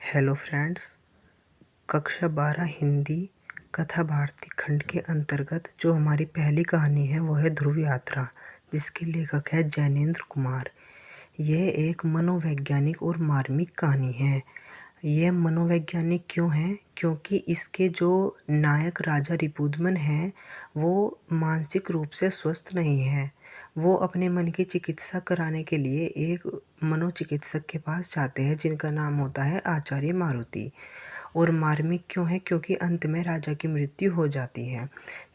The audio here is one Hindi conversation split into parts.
Hello friends. कक्षा 12 हिंदी कथा भारती खंड के अंतर्गत जो हमारी पहली कहानी है वो है ध्रुव यात्रा, जिसके लेखक है जैनेन्द्र कुमार। यह एक मनोवैज्ञानिक और मार्मिक कहानी है। यह मनोवैज्ञानिक क्यों है? क्योंकि इसके जो नायक राजा रिपुदमन हैं वो मानसिक रूप से स्वस्थ नहीं है। वो अपने मन की चिकित्सा कराने के लिए एक मनोचिकित्सक के पास जाते हैं जिनका नाम होता है आचार्य मारुति। और मार्मिक क्यों है? क्योंकि अंत में राजा की मृत्यु हो जाती है।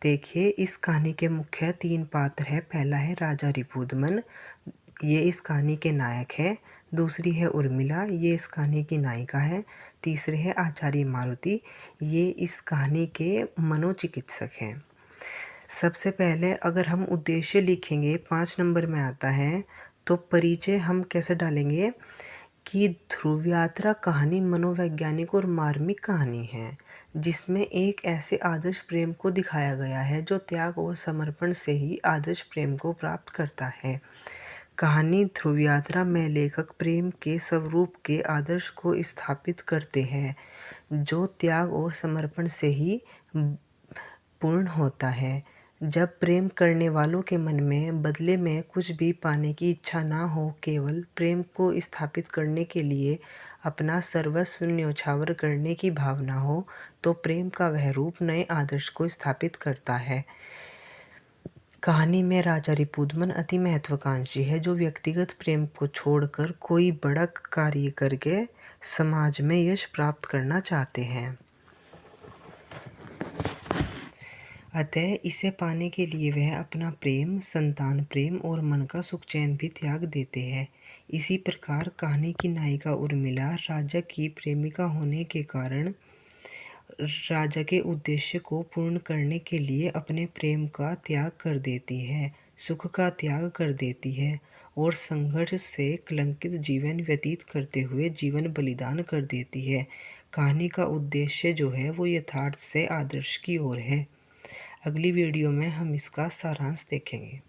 देखिए, इस कहानी के मुख्य 3 पात्र हैं। पहला है राजा रिपुदमन, ये इस कहानी के नायक है। दूसरी है उर्मिला, ये इस कहानी की नायिका है। तीसरे है आचार्य मारुति, ये इस कहानी के मनोचिकित्सक हैं। सबसे पहले अगर हम उद्देश्य लिखेंगे 5 नंबर में आता है, तो परिचय हम कैसे डालेंगे कि ध्रुव यात्रा कहानी मनोवैज्ञानिक और मार्मिक कहानी है, जिसमें एक ऐसे आदर्श प्रेम को दिखाया गया है जो त्याग और समर्पण से ही आदर्श प्रेम को प्राप्त करता है। कहानी ध्रुव यात्रा में लेखक प्रेम के स्वरूप के आदर्श को स्थापित करते हैं, जो त्याग और समर्पण से ही पूर्ण होता है। जब प्रेम करने वालों के मन में बदले में कुछ भी पाने की इच्छा ना हो, केवल प्रेम को स्थापित करने के लिए अपना सर्वस्व न्यौछावर करने की भावना हो, तो प्रेम का वह रूप नए आदर्श को स्थापित करता है। कहानी में राजा रिपुदमन अति महत्वाकांक्षी है, जो व्यक्तिगत प्रेम को छोड़कर कोई बड़ा कार्य करके समाज में यश प्राप्त करना चाहते हैं। अतः इसे पाने के लिए वह अपना प्रेम, संतान प्रेम और मन का सुख चैन भी त्याग देते हैं। इसी प्रकार कहानी की नायिका उर्मिला राजा की प्रेमिका होने के कारण राजा के उद्देश्य को पूर्ण करने के लिए अपने प्रेम का त्याग कर देती है, सुख का त्याग कर देती है और संघर्ष से कलंकित जीवन व्यतीत करते हुए जीवन बलिदान कर देती है। कहानी का उद्देश्य जो है वो यथार्थ से आदर्श की ओर है। अगली वीडियो में हम इसका सारांश देखेंगे।